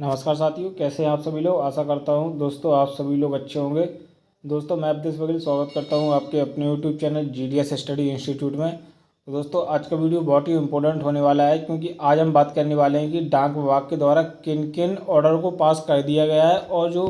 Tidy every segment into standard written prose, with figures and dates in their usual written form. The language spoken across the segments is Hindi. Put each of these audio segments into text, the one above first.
नमस्कार साथियों, कैसे हैं आप सभी लोग। आशा करता हूं दोस्तों आप सभी लोग अच्छे होंगे। दोस्तों मैं अवधेश बघेल स्वागत करता हूं आपके अपने YouTube channel GDS study institute में। तो दोस्तों आज का वीडियो बहुत ही इंपॉर्टेंट होने वाला है, क्योंकि आज हम बात करने वाले हैं कि डाक विभाग के द्वारा किन किन ऑर्डर को पास कर दिया गया है और जो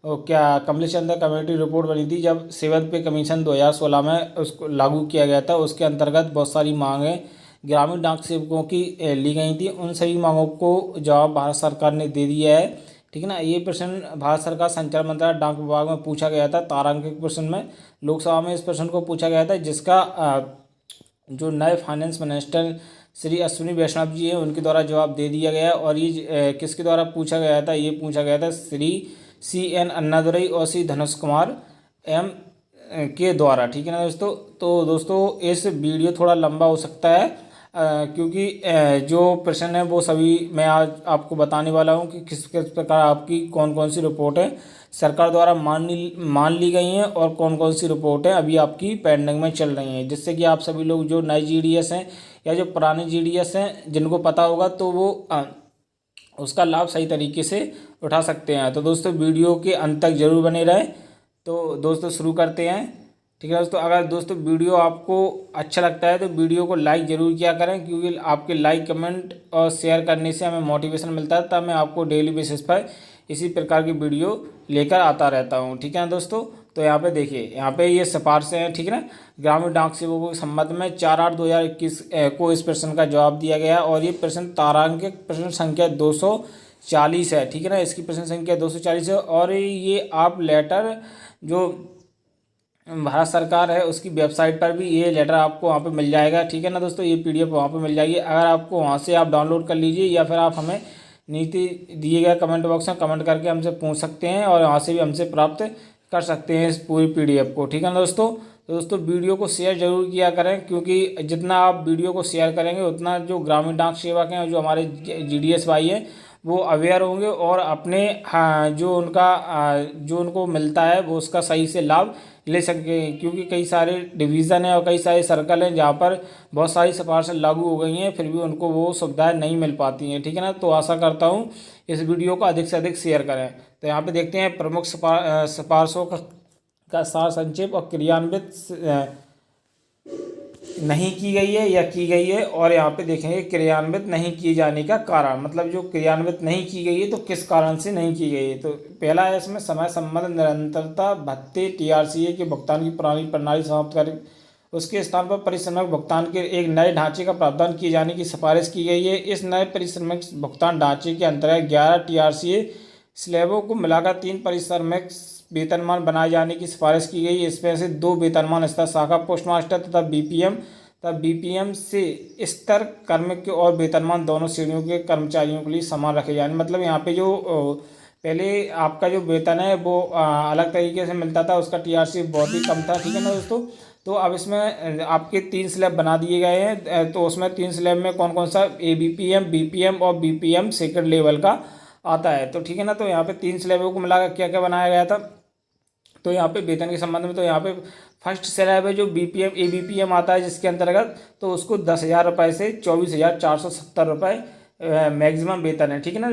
क्या कमलेश चंद्र कमेटी रिपोर्ट बनी थी जब 7th पे कमीशन 2016 में उसको लागू किया गया था, उसके अंतर्गत बहुत सारी मांगें ग्रामीण डाक सेवकों की ली गई थी। उन सभी मांगों को जवाब भारत सरकार ने दे दिया है। ठीक है ना। ये प्रश्न भारत सरकार संचार मंत्रालय डाक विभाग में पूछा गया था। तारांकित प्रश्न में लोकसभा में इस प्रश्न को पूछा गया था, जिसका जो नए फाइनेंस मिनिस्टर श्री अश्विनी वैष्णव जी हैं उनके द्वारा जवाब दे दिया गया। और ये किसके द्वारा पूछा गया था, ये पूछा गया था श्री CN अन्नादुरई और श्री धनुष कुमार M के द्वारा। ठीक है ना दोस्तों। तो दोस्तों इस वीडियो थोड़ा लंबा हो सकता है, क्योंकि जो प्रश्न है वो सभी मैं आज आपको बताने वाला हूँ कि किस किस प्रकार आपकी कौन कौन सी रिपोर्टें सरकार द्वारा मान ली गई हैं और कौन कौन सी रिपोर्टें अभी आपकी पेंडिंग में चल रही हैं, जिससे कि आप सभी लोग जो नए GDS हैं या जो पुराने GDS हैं जिनको पता होगा तो वो उसका लाभ सही तरीके से उठा सकते हैं। तो दोस्तों वीडियो के अंत तक जरूर बने रहें। तो दोस्तों शुरू करते हैं। ठीक है दोस्तों, अगर दोस्तों वीडियो आपको अच्छा लगता है तो वीडियो को लाइक ज़रूर किया करें, क्योंकि आपके लाइक कमेंट और शेयर करने से हमें मोटिवेशन मिलता है, तब मैं आपको डेली बेसिस पर इसी प्रकार की वीडियो लेकर आता रहता हूँ। ठीक है ना दोस्तों। तो यहाँ पे देखिए, यहाँ पे ये सिफारिशें हैं। ठीक है ना। ग्रामीण डाक सेवकों के संबंध में 4/8/2021 को इस प्रश्न का जवाब दिया गया और ये प्रश्न तारांकित प्रश्न संख्या 240 है। ठीक है ना। इसकी प्रश्न संख्या 240 है और ये आप लेटर जो भारत सरकार है उसकी वेबसाइट पर भी ये लेटर आपको वहाँ पे मिल जाएगा। ठीक है ना दोस्तों। ये PDF वहाँ पे मिल जाएगी। अगर आपको वहाँ से आप डाउनलोड कर लीजिए या फिर आप हमें नीचे दिए गए कमेंट बॉक्स में कमेंट करके हमसे पूछ सकते हैं और वहाँ से भी हमसे प्राप्त कर सकते हैं इस पूरी PDF को। ठीक है ना दोस्तों। तो दोस्तों वीडियो को शेयर जरूर किया करें, क्योंकि जितना आप वीडियो को शेयर करेंगे उतना जो ग्रामीण डाक सेवक हैं और जो हमारे GDS भाई हैं वो अवेयर होंगे और अपने जो उनको मिलता है वो उसका सही से लाभ ले सकें। क्योंकि कई सारे डिवीज़न हैं और कई सारे सर्कल हैं जहाँ पर बहुत सारी सिफारिशें लागू हो गई हैं, फिर भी उनको वो सुविधाएं नहीं मिल पाती हैं। ठीक है ना। तो आशा करता हूँ इस वीडियो को अधिक से अधिक शेयर करें। तो यहाँ पे देखते हैं प्रमुख सिफारिशों का सार संक्षेप और क्रियान्वित नहीं की गई है या की गई है, और यहाँ पे देखेंगे क्रियान्वित नहीं किए जाने का कारण, मतलब जो क्रियान्वित नहीं की गई है तो किस कारण से नहीं की गई है। तो पहला है इसमें समय संबंध निरंतरता भत्ते TRCA के भुगतान की पुरानी प्रणाली समाप्त कर उसके स्थान पर परिश्रमिक भुगतान के एक नए ढांचे का प्रावधान किए जाने की सिफारिश की गई है। इस नए परिश्रमिक भुगतान ढांचे के अंतर्गत 11 TRCA स्लैबों को मिलाकर 3 परिश्रमिक वेतनमान बनाए जाने की सिफारिश की गई। इसमें से 2 वेतनमान स्तर शाखा पोस्टमास्टर तथा BPM से स्तर कार्मिक के और वेतनमान दोनों श्रेणियों के कर्मचारियों के लिए समान रखे जाने। मतलब यहाँ पे जो पहले आपका जो वेतन है वो अलग तरीके से मिलता था, उसका TRCA बहुत ही कम था। ठीक है ना दोस्तों। तो अब इसमें आपके 3 स्लैब बना दिए गए हैं। तो उसमें 3 स्लैब में कौन कौन सा ABPM, BPM और BPM सेकंड लेवल का आता है। तो ठीक है ना। तो यहाँ पे 3 स्लैबों को मिलाकर क्या क्या बनाया गया था। तो यहाँ पे वेतन के संबंध में तो यहाँ पे फर्स्ट स्लैब है जो ABPM आता है, जिसके अंतर्गत तो उसको 10,000 रुपये से 24,470 रुपये मैक्सिमम वेतन है। ठीक है ना।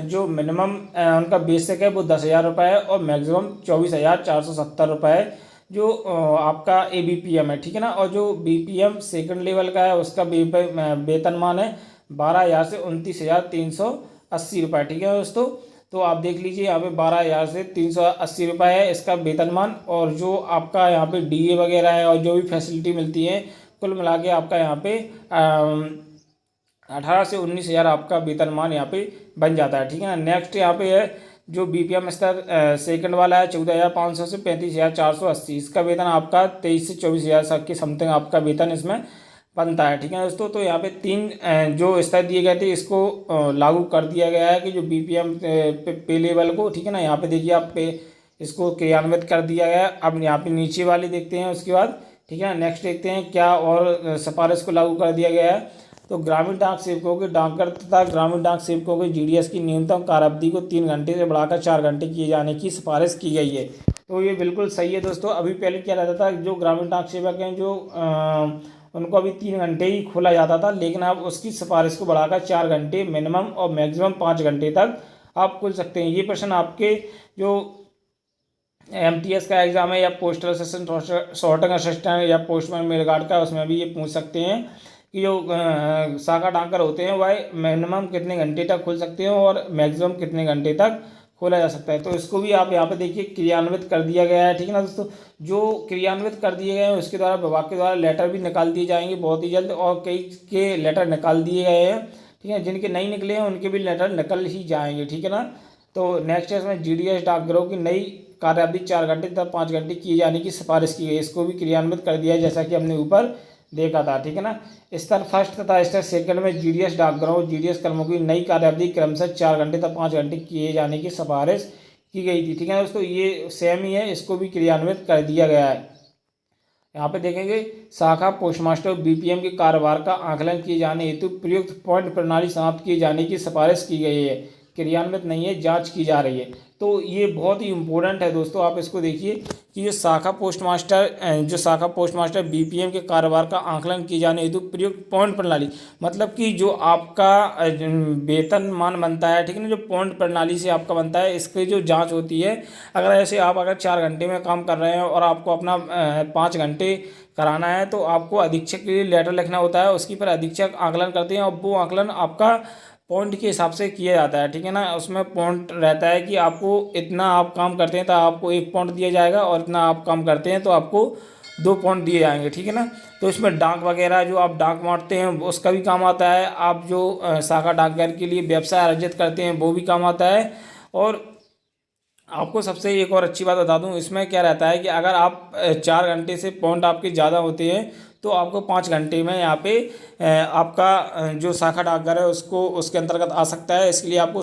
जो मिनिमम उनका बेसिक है वो 10,000 रुपये है और मैक्सिमम 24,470 रुपये जो आपका ABPM है। ठीक है ना। और जो BPM सेकंड लेवल का है उसका वेतनमान है 12,000 से 29,380 रुपये। ठीक है दोस्तों। तो आप देख लीजिए यहाँ पे 12,000 से 380 रुपये है इसका वेतनमान, और जो आपका यहाँ पे DA वगैरह है और जो भी फैसिलिटी मिलती है कुल मिला के आपका यहाँ पे 18 से 19,000 आपका वेतनमान यहाँ पे बन जाता है। ठीक है ना। नेक्स्ट यहाँ पे है जो BPM स्तर सेकंड वाला है 14,500 से 35,480, इसका वेतन आपका 23 से 24,000 के समथिंग आपका वेतन इसमें बनता है। ठीक है दोस्तों। तो यहाँ पे 3 जो स्तर दिए गए थे इसको लागू कर दिया गया है कि जो BPM पे लेवल को, ठीक है ना, यहाँ पे देखिए आप पे इसको क्रियान्वित कर दिया गया है। अब यहाँ पे नीचे वाले देखते हैं उसके बाद। ठीक है ना। नेक्स्ट देखते हैं क्या और सिफारिश को लागू कर दिया गया है। तो ग्रामीण डाक सेवकों के डाकघर तथा ग्रामीण डाक सेवकों के GDS की न्यूनतम कार्यावधि को 3 घंटे से बढ़ाकर 4 घंटे किए जाने की सिफारिश की गई है। तो ये बिल्कुल सही है दोस्तों। अभी पहले क्या रहता था, जो ग्रामीण डाक सेवक हैं जो उनको अभी 3 घंटे ही खोला जाता था, लेकिन अब उसकी सिफारिश को बढ़ाकर 4 घंटे मिनिमम और मैक्सिमम 5 घंटे तक आप खोल सकते हैं। ये प्रश्न आपके जो MTS का एग्ज़ाम है या पोस्टल असिस्टेंट, सॉर्टिंग असिस्टेंट या पोस्टमैन मेल गार्ड का, उसमें भी ये पूछ सकते हैं कि जो शाखा डाकघर होते हैं वह मिनिमम कितने घंटे तक खुल सकते हैं और मैक्सिमम कितने घंटे तक खोला जा सकता है। तो इसको भी आप यहाँ पे देखिए क्रियान्वित कर दिया गया है, ठीक है ना दोस्तों। जो क्रियान्वित कर दिए गए हैं उसके द्वारा विभाग के द्वारा लेटर भी निकाल दिए जाएंगे बहुत ही जल्द, और कई के लेटर निकाल दिए गए हैं, ठीक है। जिनके नहीं निकले हैं उनके भी लेटर निकल ही जाएंगे, ठीक है ना। तो नेक्स्ट है इसमें GDS डाकघरों की नई कार्यावधि 4 घंटे तथा 5 घंटे किए जाने की सिफारिश की गई। इसको भी क्रियान्वित कर दिया है जैसा कि हमने ऊपर देखा था, ठीक है ना। स्तर फर्स्ट तथा स्तर सेकंड में GDS डाकघरों GDS कर्मों की नई कार्यावधि क्रमशः 4 घंटे तथा 5 घंटे किए जाने की सिफारिश की गई थी, ठीक है दोस्तों। ये सेम ही है, इसको भी क्रियान्वित कर दिया गया है। यहाँ पे देखेंगे शाखा पोस्टमास्टर BPM के कारोबार का आकलन किए जाने हेतु प्रयुक्त पॉइंट प्रणाली समाप्त किए जाने की सिफारिश की गई है, क्रियान्वित नहीं है, जांच की जा रही है। तो ये बहुत ही इम्पोर्टेंट है दोस्तों, आप इसको देखिए कि जो शाखा पोस्टमास्टर BPM के कारोबार का आकलन किए जाने हेतु प्रयुक्त पॉइंट प्रणाली, मतलब कि जो आपका वेतनमान बनता है, ठीक है ना, जो पॉइंट प्रणाली से आपका बनता है, इसकी जो जांच होती है। अगर ऐसे आप अगर 4 घंटे में काम कर रहे हैं और आपको अपना 5 घंटे कराना है तो आपको अधीक्षक के लिए लेटर लिखना होता है, उसकी पर अधीक्षक आकलन करते हैं और वो आकलन आपका पॉइंट के हिसाब से किया जाता है, ठीक है ना। उसमें पॉइंट रहता है कि आपको इतना आप काम करते हैं तो आपको 1 पॉइंट दिया जाएगा और इतना आप काम करते हैं तो आपको 2 पॉइंट दिए जाएंगे, ठीक है ना। तो इसमें डाक वगैरह जो आप डाक बांटते हैं उसका भी काम आता है, आप जो शाखा डाकघर के लिए व्यवसाय अर्जित करते हैं वो भी काम आता है। और आपको सबसे एक और अच्छी बात बता दूं, इसमें क्या रहता है कि अगर आप 4 घंटे से पॉइंट आपके ज़्यादा होते हैं तो आपको 5 घंटे में यहाँ पे आपका जो शाखा डाकघर है उसको उसके अंतर्गत आ सकता है। इसके लिए आपको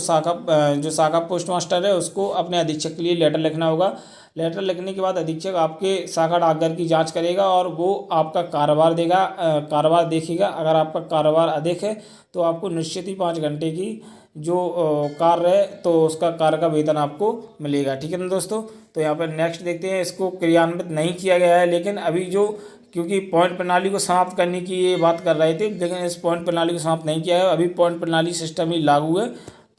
जो शाखा पोस्ट मास्टर है उसको अपने अधीक्षक के लिए लेटर लिखना होगा। लेटर लिखने के बाद अधीक्षक आपके शाखा डाकघर की जांच करेगा और वो आपका कारोबार देखेगा। अगर आपका कारोबार अधिक है तो आपको निश्चित ही 5 घंटे की जो कार्य है तो उसका कार्य का वेतन आपको मिलेगा, ठीक है ना दोस्तों। तो यहाँ पर नेक्स्ट देखते हैं, इसको क्रियान्वित नहीं किया गया है लेकिन अभी जो क्योंकि पॉइंट प्रणाली को समाप्त करने की ये बात कर रहे थे, लेकिन इस पॉइंट प्रणाली को समाप्त नहीं किया है, अभी पॉइंट प्रणाली सिस्टम ही लागू है।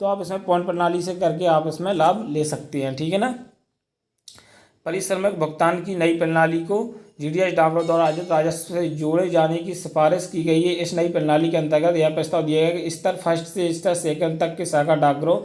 तो आप इसमें पॉइंट प्रणाली से करके आप इसमें लाभ ले सकते हैं, ठीक है ना। परिश्रमिक भुगतान की नई प्रणाली को GDS डाकघरों द्वारा अर्जित राजस्व से जोड़े जाने की सिफारिश की गई है। इस नई प्रणाली के अंतर्गत यह प्रस्ताव दिया गया कि स्तर फर्स्ट से स्तर सेकंड तक के शाखा डाकघरों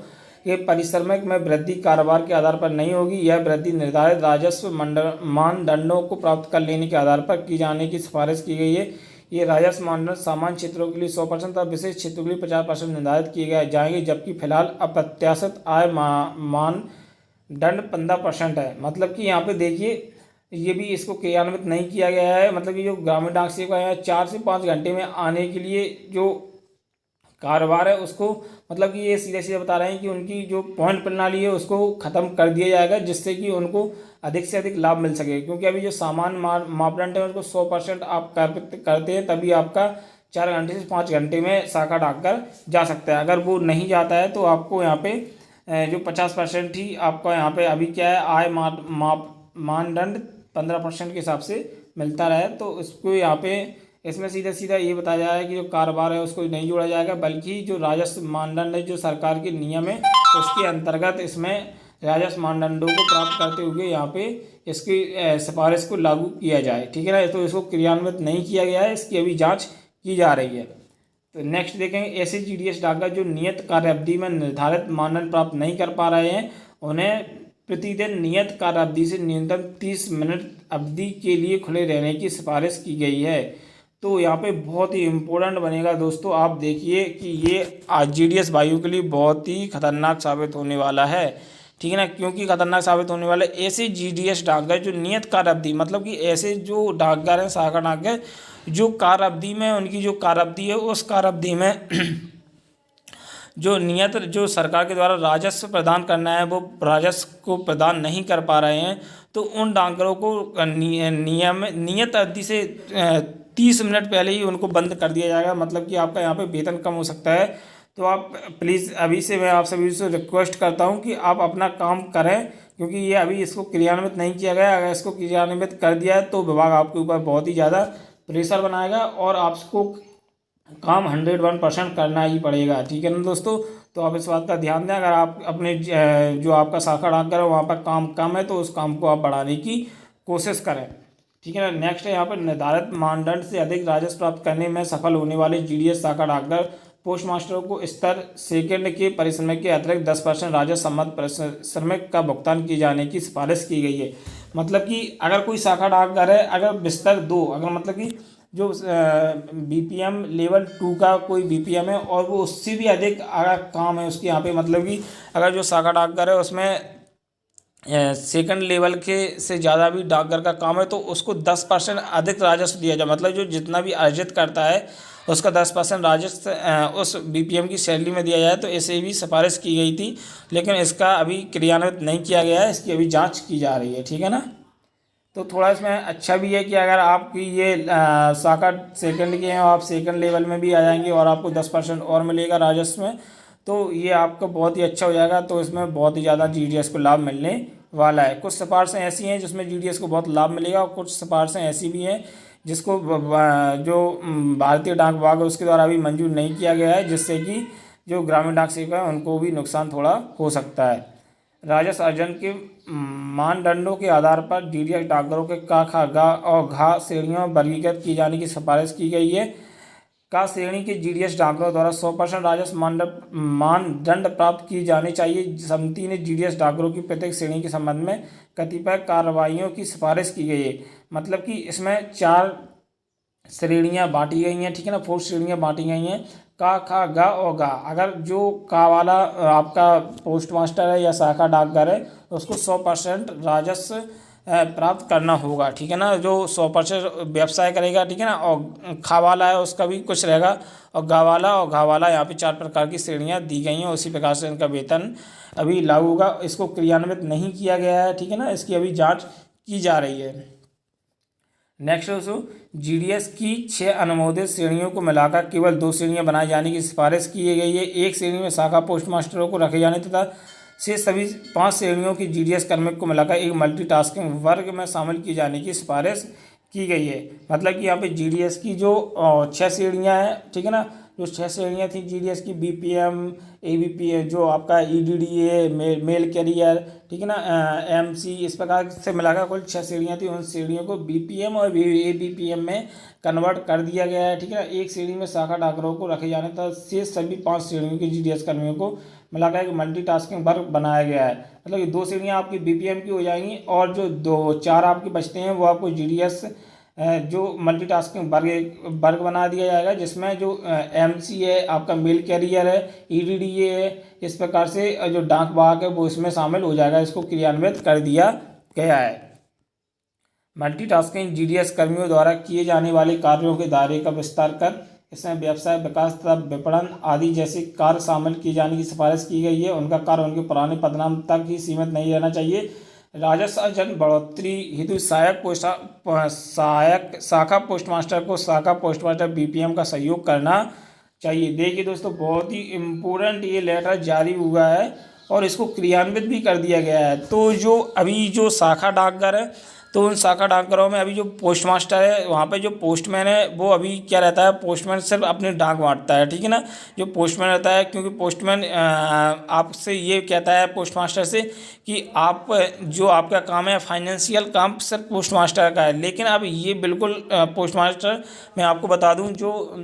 के परिश्रमिक में वृद्धि कारोबार के आधार पर नहीं होगी। यह वृद्धि निर्धारित राजस्व मानदंडों को प्राप्त कर लेने के आधार पर की जाने की सिफारिश की गई है। ये राजस्व मानदंड सामान्य क्षेत्रों के लिए 100% और विशेष क्षेत्रों के लिए 50% निर्धारित किए जाएंगे, जबकि फिलहाल अप्रत्याशित आय मानदंड 15% है। मतलब कि यहाँ पे देखिए ये भी इसको क्रियान्वित नहीं किया गया है। मतलब कि जो ग्रामीण डाक सेवक है 4 से 5 घंटे में आने के लिए जो कारोबार है उसको, मतलब कि ये सीधे सीधे बता रहे हैं कि उनकी जो पॉइंट प्रणाली है उसको ख़त्म कर दिया जाएगा जिससे कि उनको अधिक से अधिक लाभ मिल सके। क्योंकि अभी जो सामान्य मापदंड है उसको 100% आप करते हैं तभी आपका 4 घंटे से 5 घंटे में शाखा डाकघर जा सकता है। अगर वो नहीं जाता है तो आपको यहाँ पे जो 50% ही आपका यहाँ पे अभी क्या है आय मानदंड 15% के हिसाब से मिलता रहे। तो इसको यहाँ पे इसमें सीधा सीधा ये बताया जा रहा है कि जो कारोबार है उसको नहीं जोड़ा जाएगा, बल्कि जो राजस्व मानदंड है जो सरकार के नियम है उसके अंतर्गत इसमें राजस्व मानदंडों को प्राप्त करते हुए यहाँ पे इसकी सिफारिश को लागू किया जाए, ठीक है ना। तो इसको क्रियान्वित नहीं किया गया है, इसकी अभी जाँच की जा रही है। तो नेक्स्ट देखेंगे, ऐसे GDS डाकघर जो नियत कार्य अवधि में निर्धारित मानदंड प्राप्त नहीं कर पा रहे हैं उन्हें प्रतिदिन नियत कार्य अवधि से न्यूनतम 30 मिनट अवधि के लिए खुले रहने की सिफारिश की गई है। तो यहाँ पे बहुत ही इम्पोर्टेंट बनेगा दोस्तों, आप देखिए कि ये GDS भाइयों के लिए बहुत ही खतरनाक साबित होने वाला है, ठीक है ना। क्योंकि खतरनाक साबित होने वाला है ऐसे GDS डाकघर जो नियत कार्य अवधि, मतलब कि ऐसे जो डाकघर हैं शाखा डाकघर जो कार्य अवधि में उनकी जो कार्य अवधि है उस कार्य अवधि में जो नियत जो सरकार के द्वारा राजस्व प्रदान करना है वो राजस्व को प्रदान नहीं कर पा रहे हैं, तो उन डाकघरों को नियत अवधि से 30 मिनट पहले ही उनको बंद कर दिया जाएगा। मतलब कि आपका यहाँ पे वेतन कम हो सकता है। तो आप प्लीज़ अभी से मैं आप सभी से रिक्वेस्ट करता हूँ कि आप अपना काम करें, क्योंकि ये अभी इसको क्रियान्वित नहीं किया गया। अगर इसको क्रियान्वित कर दिया है तो विभाग आपके ऊपर बहुत ही ज़्यादा प्रेशर बनाएगा और आपको काम 101% करना ही पड़ेगा, ठीक है ना दोस्तों। तो आप इस बात का ध्यान दें, अगर आप अपने जो आपका शाखा डाकघर है वहाँ पर काम कम है तो उस काम को आप बढ़ाने की कोशिश करें, ठीक है ना। नेक्स्ट है यहाँ पर निर्धारित मानदंड से अधिक राजस्व प्राप्त करने में सफल होने वाले जीडीएस शाखा डाकघर पोस्ट मास्टरों को स्तर सेकंड के परिश्रम के अतिरिक्त 10% राजस्व सम्मत परिश्रमिक का भुगतान किए जाने की सिफारिश की गई है। मतलब कि अगर कोई शाखा डाकघर है, अगर बिस्तर 2, अगर मतलब कि जो बीपीएम लेवल 2 का कोई बीपीएम है और वो उससे भी अधिक अगर काम है उसके यहाँ पे, मतलब कि अगर जो शाखा डाकघर है उसमें सेकंड लेवल के से ज़्यादा भी डाकघर का काम है तो उसको 10% अधिक राजस्व दिया जाए। मतलब जो जितना भी अर्जित करता है उसका 10% राजस्व उस बीपीएम की सैलरी में दिया जाए। तो ऐसे भी सिफारिश की गई थी, लेकिन इसका अभी क्रियान्वित नहीं किया गया है, इसकी अभी जांच की जा रही है, ठीक है ना। तो थोड़ा इसमें अच्छा भी है कि अगर आपकी ये शाखा सेकंड के हैं और आप सेकंड लेवल में भी आ जाएंगे और आपको 10% और मिलेगा राजस्व में, तो ये आपका बहुत ही अच्छा हो जाएगा। तो इसमें बहुत ही ज़्यादा जीडीएस को लाभ मिलने वाला है। कुछ सिफारिशें ऐसी हैं जिसमें जीडीएस को बहुत लाभ मिलेगा और कुछ सिफारिशें ऐसी भी हैं जिसको जो भारतीय डाक विभाग है उसके द्वारा अभी मंजूर नहीं किया गया है, जिससे कि जो ग्रामीण डाक सेवक है उनको भी नुकसान थोड़ा हो सकता है। राजस्व अर्जन के मानदंडों के आधार पर डीडीएस डाकघरों के का, खा, गा और घा श्रेणियों में वर्गीकृत की जाने की सिफारिश की गई है। का श्रेणी के जीडीएस डाकघरों द्वारा 100% राजस्व मानदंड प्राप्त की जानी चाहिए। समिति ने जीडीएस डाकघरों की प्रत्येक श्रेणी के संबंध में कतिपय कार्रवाइयों की सिफारिश की गई है। मतलब कि इसमें 4 श्रेणियाँ बांटी गई हैं, ठीक है ना, 4 श्रेणियाँ बांटी गई हैं, का, खा, गा और गा। अगर जो का वाला आपका पोस्ट मास्टर है या शाखा डाकघर है उसको 100% राजस्व प्राप्त करना होगा, ठीक है ना। जो 100% व्यवसाय करेगा, ठीक है ना, और खा वाला है उसका भी कुछ रहेगा, और गा वाला और घा वाला, यहाँ पे 4 प्रकार की श्रेणियाँ दी गई हैं। उसी प्रकार से इनका वेतन अभी लागू होगा। इसको क्रियान्वित नहीं किया गया है, ठीक है ना, इसकी अभी जाँच की जा रही है। नेक्स्ट दोस्तों, जीडीएस की 6 अनुमोदित श्रेणियों को मिलाकर केवल 2 श्रेणियां बनाए जाने की सिफारिश की गई है। एक श्रेणी में शाखा पोस्ट मास्टरों को रखे जाने तथा से सभी 5 श्रेणियों की जीडीएस कार्मिक को मिलाकर एक मल्टीटास्किंग वर्ग में शामिल किए जाने की सिफारिश की गई है। मतलब कि यहाँ पे जीडीएस की जो 6 श्रेणियाँ हैं, ठीक है ना, जो 6 श्रेणियाँ थी जीडीएस की, बीपीएम, एबीपी, जो आपका ईडीडीए, मेल कैरियर, ठीक है ना, एमसी, इस प्रकार से मिलाकर कुल 6 श्रेणियाँ थी। उन श्रेणियों को बीपीएम और एबीपीएम में कन्वर्ट कर दिया गया है, ठीक है ना। एक श्रेणी में शाखा डाकघरों को रखे जाने तथा शेष सभी 5 श्रेणियों के जीडीएस कर्मियों को मिलाकर एक मल्टीटास्किंग वर्ग बनाया गया है। मतलब ये 2 श्रेणियाँ आपकी बीपीएम की हो जाएंगी और जो 4 आपके बचते हैं वो आपको जीडीएस जो मल्टीटास्किंग वर्ग बना दिया जाएगा, जिसमें जो एमसी है, आपका मेल कैरियर है, ईडीडीए है, इस प्रकार से जो डाक वाहक है वो इसमें शामिल हो जाएगा। इसको क्रियान्वित कर दिया गया है। मल्टीटास्किंग जीडीएस कर्मियों द्वारा किए जाने वाले कार्यों के दायरे का विस्तार कर इसमें व्यवसाय विकास तथा विपणन आदि जैसे कार्य शामिल किए जाने की सिफारिश की गई है। उनका कार्य उनके पुराने पदनाम तक ही सीमित नहीं रहना चाहिए। राजस्व अर्जन बढ़ोतरी हेतु सहायक शाखा पोस्ट मास्टर को शाखा पोस्ट मास्टर बीपीएम का सहयोग करना चाहिए। देखिए दोस्तों, बहुत ही इम्पोर्टेंट ये लेटर जारी हुआ है और इसको क्रियान्वित भी कर दिया गया है। तो जो अभी जो शाखा डाकघर है, तो उन शाखा डाकघरों में अभी जो पोस्ट मास्टर है वहाँ पे जो पोस्टमैन है वो अभी क्या रहता है, पोस्टमैन सिर्फ अपनी डाक बांटता है, ठीक है ना। जो पोस्टमैन रहता है, क्योंकि पोस्टमैन आपसे ये कहता है पोस्ट मास्टर से कि आप जो आपका काम है फाइनेंशियल काम सिर्फ पोस्ट मास्टर का है। लेकिन अब ये बिल्कुल पोस्ट मास्टर, मैं आपको बता दूँ, जो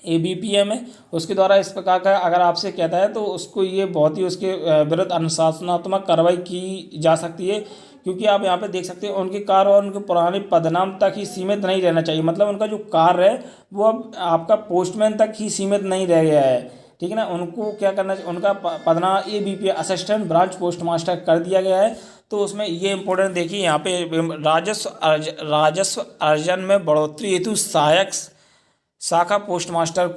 एबीपीएम है उसके द्वारा इस प्रकार का अगर आपसे कहता है तो उसको ये बहुत ही उसके विरुद्ध अनुशासनात्मक कार्रवाई की जा सकती है। क्योंकि आप यहाँ पे देख सकते हैं उनके कार्य और उनके पुराने पदनाम तक ही सीमित नहीं रहना चाहिए। मतलब उनका जो कार्य है वो अब आपका पोस्टमैन तक ही सीमित नहीं रह गया है, ठीक है ना। उनको क्या करना चाहिए, उनका पदनाम ABP assistant branch post master कर दिया गया है। तो उसमें ये इंपॉर्टेंट देखिए, यहाँ पे राजस्व अर्जन में बढ़ोतरी हेतु सहायक शाखा पोस्ट मास्टर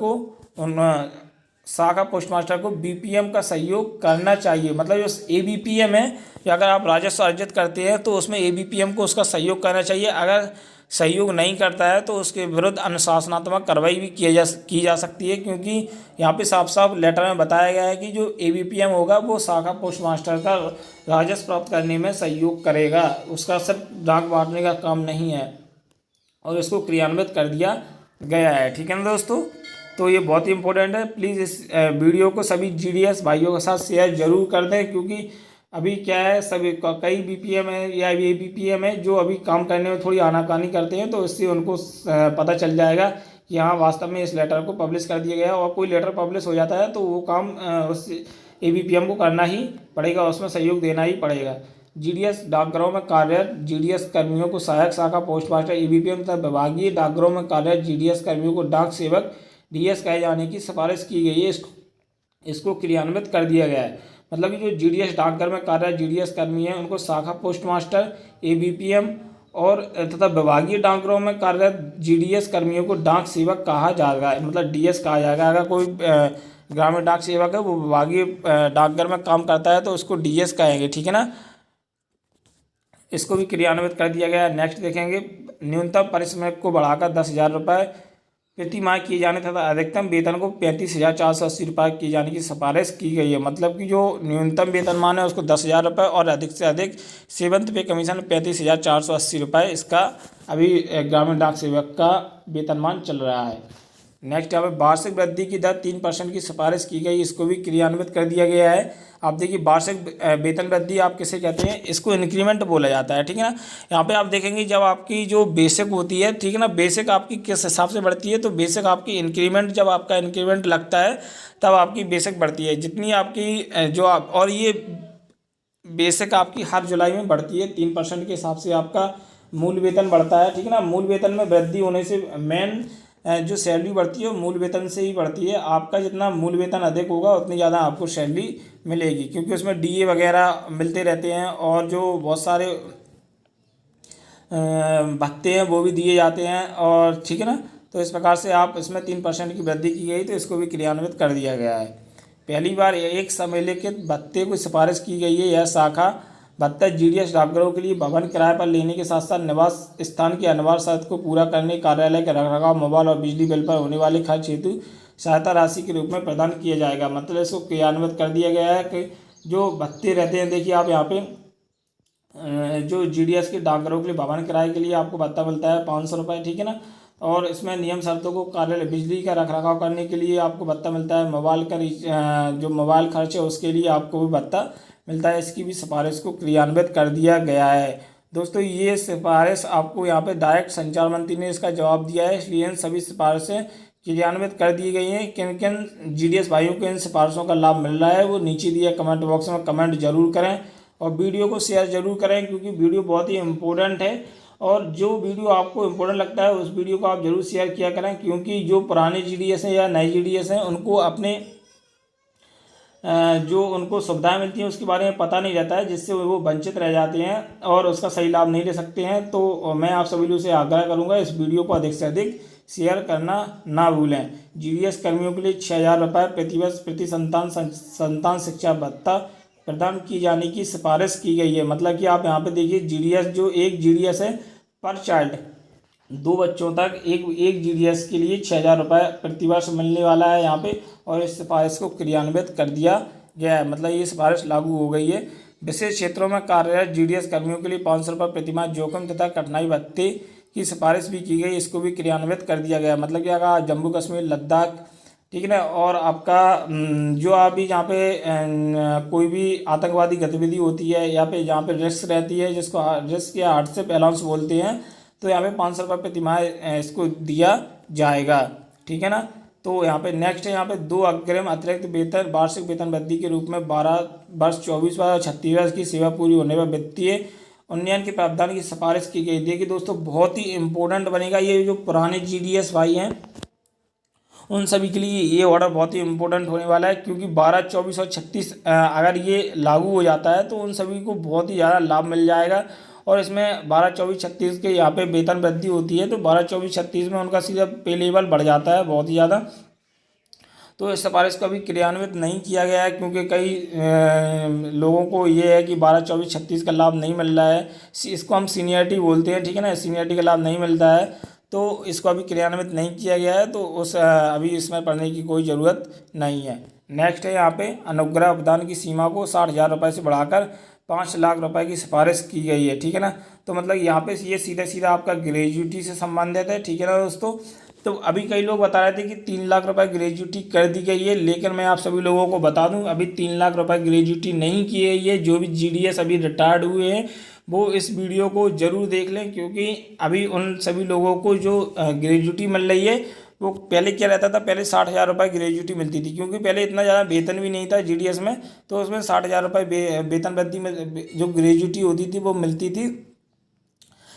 को बीपीएम का सहयोग करना चाहिए। मतलब जो एबीपीएम है, अगर आप राजस्व अर्जित करते हैं तो उसमें एबीपीएम को उसका सहयोग करना चाहिए। अगर सहयोग नहीं करता है तो उसके विरुद्ध अनुशासनात्मक कार्रवाई भी की जा सकती है। क्योंकि यहाँ पे साफ साफ लेटर में बताया गया है कि जो एबीपीएम होगा वो शाखा पोस्ट मास्टर का राजस्व प्राप्त करने में सहयोग करेगा, उसका सिर्फ डाक बांटने का काम नहीं है, और इसको क्रियान्वित कर दिया गया है, ठीक है ना दोस्तों। तो ये बहुत ही इंपॉर्टेंट है। प्लीज़ इस वीडियो को सभी जीडीएस भाइयों के साथ शेयर जरूर कर दें, क्योंकि अभी क्या है, सभी कई बीपीएम है या ये बीपीएम है जो अभी काम करने में थोड़ी आनाकानी करते हैं, तो इससे उनको पता चल जाएगा कि हाँ वास्तव में इस लेटर को पब्लिश कर दिया गया है। और कोई लेटर पब्लिश हो जाता है तो वो काम उस एबीपीएम को करना ही पड़ेगा, उसमें सहयोग देना ही पड़ेगा। जीडीएस डाकघरों में कार्यरत जीडीएस कर्मियों को सहायक शाखा पोस्ट मास्टर एबीपीएम तथा विभागीय डाकघरों में कार्यरत जीडीएस कर्मियों को डाक सेवक डीएस कहे जाने की सिफारिश की गई है। इसको क्रियान्वित कर दिया गया है। मतलब कि जो जीडीएस डाकघर में कार्यरत जीडीएस कर्मी हैं उनको शाखा पोस्ट मास्टर एबीपीएम और तथा विभागीय डाकघरों में कार्यरत जीडीएस कर्मियों को डाक सेवक कहा जाएगा, मतलब डीएस कहा जाएगा। अगर कोई ग्रामीण डाक सेवक है वो विभागीय डाकघर में काम करता है तो उसको डीएस कहेंगे, ठीक है ना। इसको भी क्रियान्वित कर दिया गया है। नेक्स्ट देखेंगे, न्यूनतम परिश्रम को बढ़ाकर 10,000 रुपये प्रति माह किए जाने तथा अधिकतम वेतन को 35,480 रुपये किए जाने की सिफारिश की गई है। मतलब कि जो न्यूनतम वेतनमान है उसको 10,000 रुपये और अधिक से अधिक सेवंत पे कमीशन 35,480 रुपये इसका अभी ग्रामीण डाक सेवक का वेतनमान चल रहा है। नेक्स्ट यहाँ पे वार्षिक वृद्धि की दर 3% की सिफारिश की गई, इसको भी क्रियान्वित कर दिया गया है। आप देखिए वार्षिक वेतन वृद्धि आप किसे कहते हैं, इसको इंक्रीमेंट बोला जाता है, ठीक है ना। यहाँ पे आप देखेंगे जब आपकी जो बेसिक होती है, ठीक है ना, बेसिक आपकी किस हिसाब से बढ़ती है, तो बेसिक आपकी इंक्रीमेंट, जब आपका इंक्रीमेंट लगता है तब आपकी बेसिक बढ़ती है। जितनी आपकी जो आप, और ये बेसिक आपकी हर जुलाई में बढ़ती है 3% के हिसाब से आपका मूल वेतन बढ़ता है, ठीक है ना। मूल वेतन में वृद्धि होने से मेन जो सैलरी बढ़ती है वो मूल वेतन से ही बढ़ती है। आपका जितना मूल वेतन अधिक होगा उतनी ज़्यादा आपको सैलरी मिलेगी, क्योंकि उसमें डीए वगैरह मिलते रहते हैं और जो बहुत सारे भत्ते हैं वो भी दिए जाते हैं, और ठीक है ना। तो इस प्रकार से आप इसमें 3% की वृद्धि की गई, तो इसको भी क्रियान्वित कर दिया गया है। पहली बार एक सम्मेलित भत्ते को सिफारिश की गई है। यह शाखा भत्ता जीडीएस डाकघरों के लिए भवन किराए पर लेने के साथ साथ निवास स्थान की अनिवार्य शर्त को पूरा करने, कार्यालय के रखरखाव, मोबाइल और बिजली बिल पर होने वाले खर्च हेतु सहायता राशि के रूप में प्रदान किया जाएगा। मतलब इसको क्रियान्वित कर दिया गया है कि जो भत्ते रहते हैं, देखिए आप यहाँ पे जो जीडीएस के डाकघरों के लिए भवन किराए के लिए आपको भत्ता मिलता है 500 रुपये, ठीक है ना। और इसमें नियम शर्तों को कार्यालय बिजली का रखरखाव करने के लिए आपको भत्ता मिलता है। मोबाइल का जो मोबाइल खर्च है उसके लिए आपको भी भत्ता मिलता है। इसकी भी सिफारिश को क्रियान्वित कर दिया गया है। दोस्तों ये सिफारिश आपको यहाँ पे डायरेक्ट संचार मंत्री ने इसका जवाब दिया है, इसलिए इन सभी सिफारिशें क्रियान्वित कर दी गई हैं। किन किन जीडीएस भाइयों को इन सिफारिशों का लाभ मिल रहा है वो नीचे दिए कमेंट बॉक्स में कमेंट जरूर करें और वीडियो को शेयर जरूर करें, क्योंकि वीडियो बहुत ही इम्पोर्टेंट है। और जो वीडियो आपको इम्पोर्टेंट लगता है उस वीडियो को आप जरूर शेयर किया करें, क्योंकि जो पुराने जीडीएस हैं या नए जीडीएस हैं उनको अपने जो उनको सुविधाएं मिलती हैं उसके बारे में पता नहीं रहता है, जिससे वो वंचित रह जाते हैं और उसका सही लाभ नहीं ले सकते हैं। तो मैं आप सभी लोगों से आग्रह करूंगा इस वीडियो को अधिक से अधिक शेयर करना ना भूलें। जीडीएस कर्मियों के लिए 6,000 रुपये प्रतिवर्ष प्रति संतान शिक्षा भत्ता प्रदान की जाने की सिफारिश की गई है। मतलब कि आप यहाँ पे देखिए जीडीएस, जो एक जीडीएस है पर चाइल्ड, 2 बच्चों तक एक जीडीएस के लिए 6,000 रुपये प्रतिवर्ष मिलने वाला है यहाँ पे, और इस सिफारिश को क्रियान्वित कर दिया गया है। मतलब ये सिफारिश लागू हो गई है। विशेष क्षेत्रों में कार्यरत जीडीएस कर्मियों के लिए 500 रुपये प्रतिमाह जोखिम तथा कठिनाई भत्ते की सिफारिश भी की गई, इसको भी क्रियान्वित कर दिया गया। मतलब कि अगर जम्मू कश्मीर, लद्दाख, ठीक है ना, और आपका जो अभी जहाँ पे कोई भी आतंकवादी गतिविधि होती है या पे जहाँ पे रिस्क रहती है, जिसको रिस्क या हार्डशिप अलाउंस बोलते हैं, तो यहाँ पे 500 रुपये प्रतिमाह इसको दिया जाएगा, ठीक है ना। तो यहाँ पे नेक्स्ट है, यहाँ पे 2 अग्रिम अतिरिक्त वेतन वार्षिक वेतन वृद्धि के रूप में 12 वर्ष 24 वर्ष 36 वर्ष की सेवा पूरी होने पर वित्तीय उन्नयन के प्रावधान की सिफारिश की गई। देखिए दोस्तों बहुत ही इंपॉर्टेंट बनेगा, ये जो पुराने जीडीएस भाई हैं उन सभी के लिए ये ऑर्डर बहुत ही इंपॉर्टेंट होने वाला है, क्योंकि 12, 24 और 36 अगर ये लागू हो जाता है तो उन सभी को बहुत ही ज़्यादा लाभ मिल जाएगा। और इसमें 12, 24, 36 के यहाँ पे वेतन वृद्धि होती है, तो 12, 24, 36 में उनका सीधा पे लेवल बढ़ जाता है बहुत ही ज़्यादा। तो इस सिफारिश को अभी क्रियान्वित नहीं किया गया है, क्योंकि कई लोगों को ये है कि 12, 24, 36 का लाभ नहीं मिल रहा है। इसको हम सीनियरिटी बोलते हैं, ठीक है ना, सीनियरिटी का लाभ नहीं मिलता है, तो इसको अभी क्रियान्वित नहीं किया गया है। तो उस अभी इसमें पढ़ने की कोई ज़रूरत नहीं है। नेक्स्ट है यहाँ पे अनुग्रह प्रदान की सीमा को 60,000 रुपये से बढ़ाकर 5 लाख रुपए की सिफारिश की गई है, ठीक है ना। तो मतलब यहाँ पे ये सीधा सीधा आपका ग्रेजुएटी से संबंधित है, ठीक है ना दोस्तों। तो अभी कई लोग बता रहे थे कि 3 लाख रुपए ग्रेजुटी कर दी गई है, लेकिन मैं आप सभी लोगों को बता दूं अभी 3 लाख रुपए ग्रेजुटी नहीं की है। ये जो भी जीडीएस अभी रिटायर्ड हुए हैं वो इस वीडियो को जरूर देख लें, क्योंकि अभी उन सभी लोगों को जो ग्रेजुटी मिल रही है वो पहले क्या रहता था, पहले 60,000 रुपये ग्रेजुटी मिलती थी, क्योंकि पहले इतना ज़्यादा वेतन भी नहीं था जीडीएस में, तो उसमें 60,000 रुपये वेतन वृद्धि में जो ग्रेजुटी होती थी वो मिलती थी।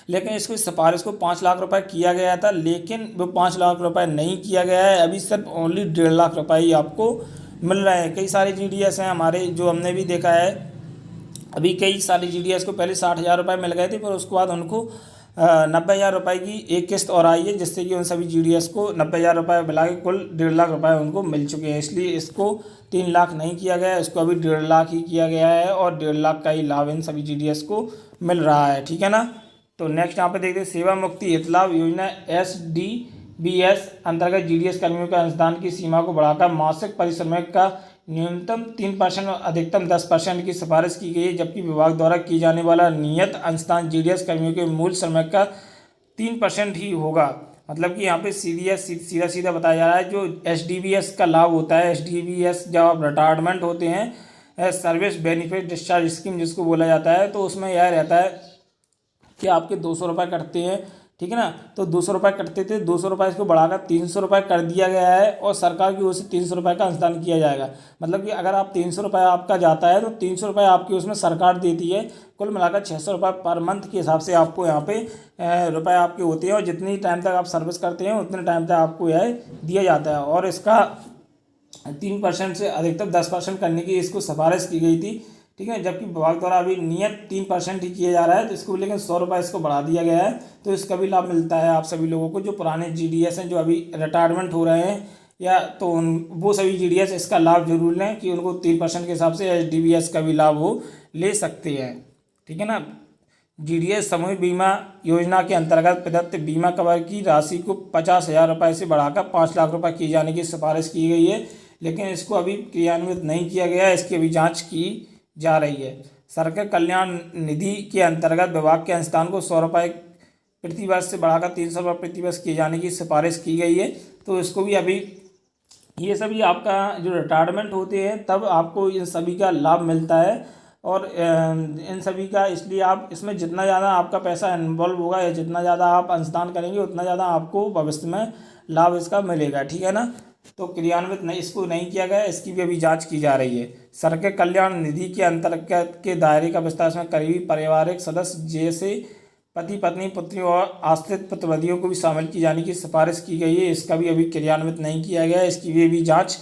लेकिन इसको सिफारिश को 5 लाख रुपए किया गया था, लेकिन वो 5 लाख रुपए नहीं किया गया है। अभी सिर्फ ओनली 1.5 लाख रुपए ही आपको मिल रहे हैं। कई सारे जीडीएस हैं हमारे जो हमने भी देखा है, अभी कई सारे जीडीएस को पहले 60,000 रुपये मिल गए थे, फिर उसके बाद उनको 90,000 रुपये की एक किस्त और आई है, जिससे कि उन सभी जीडीएस को 90,000 रुपये मिला के कुल 1.5 लाख रुपये उनको मिल चुके हैं। इसलिए इसको 3 लाख नहीं किया गया है, इसको अभी 1.5 लाख ही किया गया है, और 1.5 लाख का ही लाभ इन सभी जीडीएस को मिल रहा है। ठीक है ना। तो नेक्स्ट यहाँ पे देखते हैं, सेवा मुक्ति हित लाभ योजना SDBS अंतर्गत जीडीएस कर्मियों के अंशदान की सीमा को बढ़ाकर मासिक परिश्रमिक का न्यूनतम 3% और अधिकतम 10% की सिफारिश की गई है, जबकि विभाग द्वारा की जाने वाला नियत अंशदान जीडीएस कर्मियों के मूल श्रमिक का 3% ही होगा। मतलब कि यहाँ पे सीधा सीधा बताया जा रहा है, जो SDBS का लाभ होता है, SDBS जब आप रिटायरमेंट होते हैं, सर्विस बेनिफिट डिस्चार्ज स्कीम जिसको बोला जाता है, तो उसमें यह रहता है कि आपके 200 रुपये कटते हैं। ठीक है ना। तो 200 रुपये कटते थे, 200 रुपये इसको बढ़ाकर 300 रुपये कर दिया गया है, और सरकार की ओर से 300 रुपये का अंशदान किया जाएगा। मतलब कि अगर आप 300 रुपये आपका जाता है तो 300 रुपये आपकी उसमें सरकार देती है। कुल मिलाकर 600 रुपये पर मंथ के हिसाब से आपको यहाँ पे रुपये आपके होते हैं, और जितनी टाइम तक आप सर्विस करते हैं उतने टाइम तक आपको यह दिया जाता है। और इसका 3% से अधिकतम 10% करने की इसको सिफारिश की गई थी। ठीक है। जबकि विभाग द्वारा अभी नियत 3% ही किया जा रहा है, तो इसको लेकिन 100 रुपये इसको बढ़ा दिया गया है। तो इसका भी लाभ मिलता है आप सभी लोगों को, जो पुराने जीडीएस हैं, जो अभी रिटायरमेंट हो रहे हैं, या तो वो सभी जीडीएस इसका लाभ जरूर लें कि उनको 3% के हिसाब से SDBS का भी लाभ वो ले सकते हैं। ठीक है ना। जीडीएस सामूहिक बीमा योजना के अंतर्गत प्रदत्त बीमा कवर की राशि को 50,000 रुपये से बढ़ाकर 5 लाख रुपये किए जाने की सिफारिश की गई है, लेकिन इसको अभी क्रियान्वित नहीं किया गया है। इसकी अभी जाँच की जा रही है। सरकार कल्याण निधि के अंतर्गत विभाग के अंशदान को 100 रुपये प्रति वर्ष से बढ़ाकर 300 रुपये प्रति वर्ष किए जाने की सिफारिश की गई है। तो इसको भी अभी, ये सभी आपका जो रिटायरमेंट होते हैं तब आपको इन सभी का लाभ मिलता है, और इन सभी का, इसलिए आप इसमें जितना ज़्यादा आपका पैसा इन्वॉल्व होगा या जितना ज़्यादा आप अंशदान करेंगे उतना ज़्यादा आपको भविष्य में लाभ इसका मिलेगा। ठीक है ना। तो क्रियान्वित नहीं, इसको नहीं किया गया, इसकी भी अभी जांच की जा रही है। सरकार कल्याण निधि के अंतर्गत के दायरे का विस्तार में करीबी पारिवारिक सदस्य जैसे पति पत्नी पुत्रियों और आश्रित पुत्रवधियों को भी शामिल की जाने की सिफारिश की गई है। इसका भी अभी क्रियान्वित नहीं किया गया, इसकी भी अभी जाँच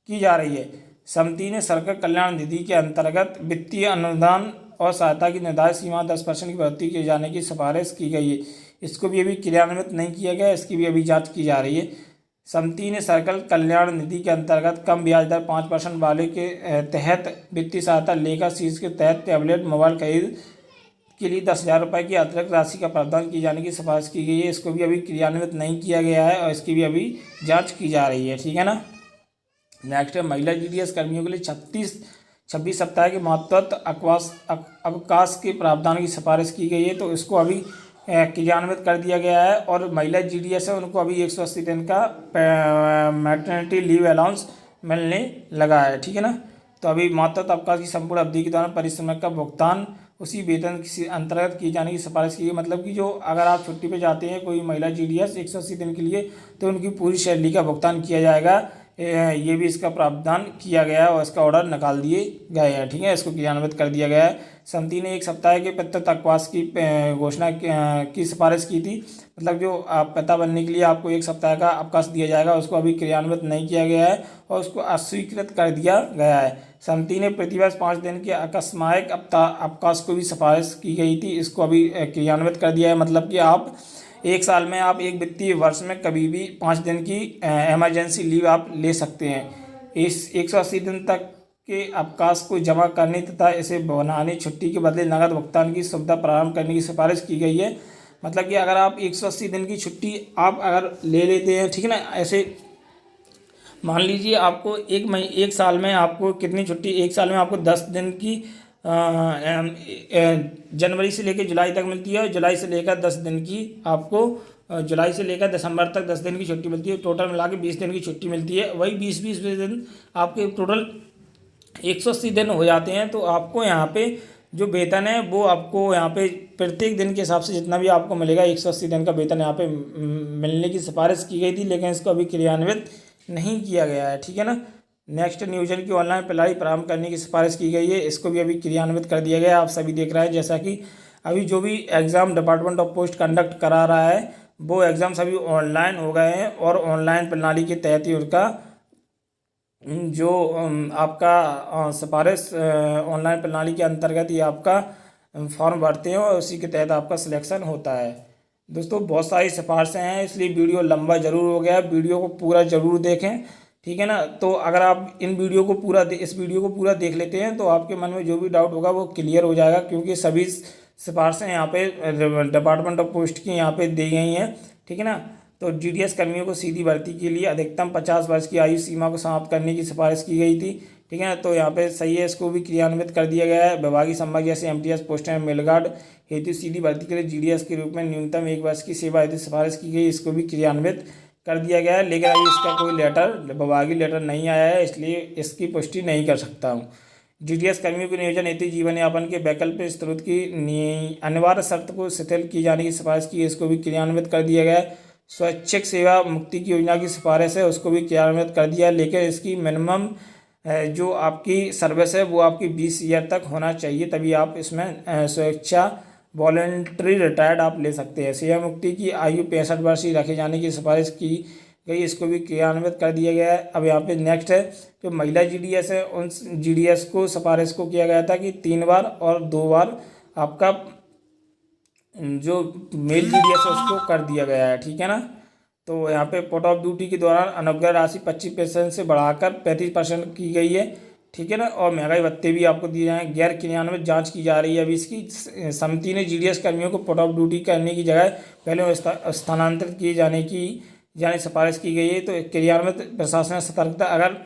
की जा रही है। समिति ने सरकार कल्याण निधि के अंतर्गत वित्तीय अनुदान और सहायता की निर्धारित सीमा 10% की बढ़ोतरी किए जाने की सिफारिश की गई है। इसको भी अभी क्रियान्वित नहीं किया गया, इसकी भी अभी जाँच की जा रही है। समिति ने सरकार कल्याण निधि के अंतर्गत कम ब्याज दर 5% वाले के तहत वित्तीय सहायता लेकर शीर्ष के तहत टैबलेट मोबाइल खरीद के लिए 10,000 रुपये की अतिरिक्त राशि का प्रावधान किए जाने की सिफारिश की गई है। इसको भी अभी क्रियान्वित नहीं किया गया है, और इसकी भी अभी जांच की जा रही है। ठीक है ना। नेक्स्ट है, महिला जीडीएस कर्मियों के लिए 26 सप्ताह के मातृत्व अवकाश के प्रावधान की सिफारिश की गई है। तो इसको अभी क्रियान्वित कर दिया गया है, और महिला जीडीएस है उनको अभी 180 दिन का मैटरनिटी लीव अलाउंस मिलने लगा है। ठीक है ना। तो अभी मातृत्व अवकाश की संपूर्ण अवधि के दौरान परिश्रम का भुगतान उसी वेतन के अंतर्गत किए जाने की सिफारिश की गई। मतलब कि जो अगर आप छुट्टी पे जाते हैं कोई महिला जीडीएस 180 दिन के लिए, तो उनकी पूरी सैलरी का भुगतान किया जाएगा। ये भी इसका प्रावधान किया गया है, और इसका ऑर्डर निकाल दिए गए हैं। ठीक है। इसको क्रियान्वित कर दिया गया है। समिति ने 1 सप्ताह के पितृत्व अवकाश की घोषणा की सिफारिश की थी। मतलब जो आप पिता बनने के लिए आपको 1 सप्ताह का अवकाश दिया जाएगा, उसको अभी क्रियान्वित नहीं किया गया है, और उसको अस्वीकृत कर दिया गया है। समिति ने प्रतिवर्ष 5 दिन के अकस्मायिक अवकाश को भी सिफारिश की गई थी, इसको अभी क्रियान्वित कर दिया है। मतलब कि आप 1 साल में आप एक वित्तीय वर्ष में कभी भी 5 दिन की इमरजेंसी लीव आप ले सकते हैं। इस 180 दिन तक के अवकाश को जमा करने तथा इसे बनाने छुट्टी के बदले नकद भुगतान की सुविधा प्रारंभ करने की सिफारिश की गई है। मतलब कि अगर आप 180 दिन की छुट्टी आप अगर ले लेते हैं, ठीक है ना, ऐसे मान लीजिए आपको 1 साल में आपको कितनी छुट्टी, 1 साल में आपको 10 दिन की जनवरी से लेकर जुलाई तक मिलती है, और जुलाई से लेकर 10 दिन की आपको जुलाई से लेकर दिसंबर तक 10 दिन की छुट्टी मिलती है। टोटल मिला के 20 दिन की छुट्टी मिलती है। वही 20 दिन आपके टोटल 180 दिन हो जाते हैं। तो आपको यहाँ पे जो वेतन है वो आपको यहाँ पे प्रत्येक दिन के हिसाब से जितना भी आपको मिलेगा 180 दिन का वेतन यहाँ पे मिलने की सिफारिश की गई थी, लेकिन इसको अभी क्रियान्वित नहीं किया गया है। ठीक है ना। नेक्स्ट, नियोजन की ऑनलाइन प्रणाली प्रारंभ करने की सिफारिश की गई है, इसको भी अभी क्रियान्वित कर दिया गया है। आप सभी देख रहे हैं जैसा कि अभी जो भी exam department of post conduct करा रहा है वो एग्ज़ाम सभी ऑनलाइन हो गए हैं और ऑनलाइन प्रणाली के तहत ही उनका जो आपका सिफारिश ऑनलाइन प्रणाली के अंतर्गत ही आपका फॉर्म भरते हैं और उसी के तहत आपका सिलेक्शन होता है। दोस्तों बहुत सारी सिफारिशें हैं, इसलिए वीडियो लंबा ज़रूर हो गया, वीडियो को पूरा ज़रूर देखें। ठीक है ना। तो अगर आप इस वीडियो को पूरा देख लेते हैं तो आपके मन में जो भी डाउट होगा वो क्लियर हो जाएगा, क्योंकि सभी सिफारिशें यहाँ पे डिपार्टमेंट ऑफ पोस्ट की यहाँ पे दी गई हैं। ठीक है ना। तो जीडीएस कर्मियों को सीधी भर्ती के लिए अधिकतम 50 वर्ष की आयु सीमा को समाप्त करने की सिफारिश की गई थी। ठीक है। तो यहाँ पे सही है, इसको भी क्रियान्वित कर दिया गया है। विभागीय संभाग जैसे एमटीएस पोस्टें मेलगार्ड हेतु सीधी भर्ती के लिए जीडीएस के रूप में न्यूनतम 1 वर्ष की सेवा हेतु सिफारिश की गई, इसको भी क्रियान्वित कर दिया गया है। लेकिन अभी इसका कोई विभागीय लेटर नहीं आया है, इसलिए इसकी पुष्टि नहीं कर सकता हूँ। जीडीएस कर्मियों के नियोजन हेतु जीवन यापन के वैकल्पिक स्रोत की अनिवार्य शर्त को शिथिल की जाने की सिफारिश की, इसको भी क्रियान्वित कर दिया गया है। स्वैच्छिक सेवा मुक्ति की योजना की सिफारिश है, उसको भी क्रियान्वित कर दिया है, लेकिन इसकी मिनिमम जो आपकी सर्विस है वो आपकी 20 ईयर तक होना चाहिए, तभी आप इसमें स्वेच्छा वॉलंटरी रिटायर्ड आप ले सकते हैं। सेवा मुक्ति की आयु 65 वर्ष ही रखे जाने की सिफारिश की गई, इसको भी क्रियान्वित कर दिया गया है। अब यहाँ पे नेक्स्ट है जो महिला जीडीएस है, उन जीडीएस को सिफारिश को किया गया था कि 3 बार और 2 बार आपका जो मेल जीडीएस है उसको कर दिया गया है। ठीक है ना। तो यहाँ पे पोर्ट ऑफ ड्यूटी के दौरान अनुग्रह राशि 25% से बढ़ाकर 35% की गई है। ठीक है ना। और महंगाई भत्ते भी आपको दिए जाएँ। गैर क्रियान्वित जांच की जा रही है अभी इसकी। समिति ने जीडीएस कर्मियों को पोर्ट ऑफ ड्यूटी करने की जगह पहले स्थानांतरित किए जाने सिफारिश की गई है। तो क्रियान्वित प्रशासनिक सतर्कता, अगर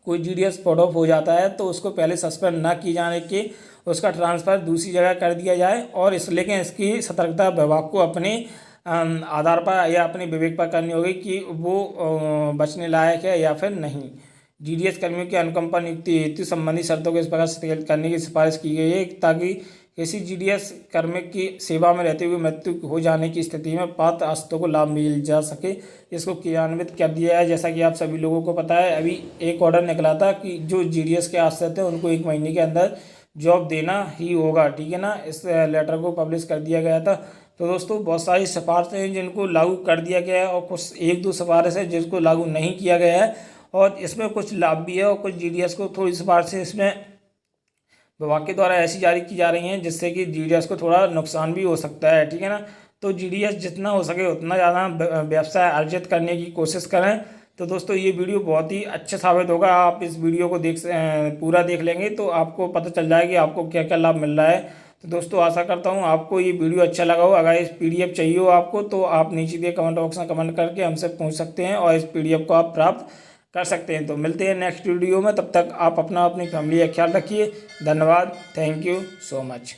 कोई जीडीएस पोर्ट ऑफ हो जाता है तो उसको पहले सस्पेंड ना किए जाने के उसका ट्रांसफ़र दूसरी जगह कर दिया जाए, और लेकिन इसकी सतर्कता विभाग को अपने आधार पर या अपने विवेक पर करनी होगी कि वो बचने लायक है या फिर नहीं। जीडीएस कर्मियों की अनुकंपा नियुक्ति हेतु संबंधित शर्तों को इस प्रकार शिथिल करने की सिफारिश की गई है ताकि किसी जीडीएस कर्मी की सेवा में रहते हुए मृत्यु हो जाने की स्थिति में पात्र आश्रितों को लाभ मिल जा सके, इसको क्रियान्वित कर दिया है। जैसा कि आप सभी लोगों को पता है, अभी एक ऑर्डर निकला था कि जो जीडीएस के आश्रित हैं उनको 1 महीने के अंदर जॉब देना ही होगा। ठीक है ना। इस लेटर को पब्लिश कर दिया गया था। तो दोस्तों बहुत सारी सिफारिशें हैं जिनको लागू कर दिया गया है और कुछ 1-2 सिफारिश है जिसको लागू नहीं किया गया है, और इसमें कुछ लाभ भी है और कुछ जीडीएस को थोड़ी सिफारिशें इसमें विभाग के द्वारा ऐसी जारी की जा रही हैं जिससे कि जीडीएस को थोड़ा नुकसान भी हो सकता है। ठीक है ना। तो जीडीएस जितना हो सके उतना ज़्यादा व्यवसाय अर्जित करने की कोशिश करें। तो दोस्तों ये वीडियो बहुत ही अच्छा साबित होगा। आप इस वीडियो को पूरा देख लेंगे तो आपको पता चल जाएगा कि आपको क्या क्या लाभ मिल रहा है। तो दोस्तों आशा करता हूँ आपको ये वीडियो अच्छा लगा हो। अगर इस पीडीएफ चाहिए हो आपको तो आप नीचे दिए कमेंट बॉक्स में कमेंट करके हमसे पूछ सकते हैं और इस पीडीएफ को आप प्राप्त कर सकते हैं। तो मिलते हैं नेक्स्ट वीडियो में, तब तक आप अपनी फैमिली का ख्याल रखिए। धन्यवाद। Thank you so much.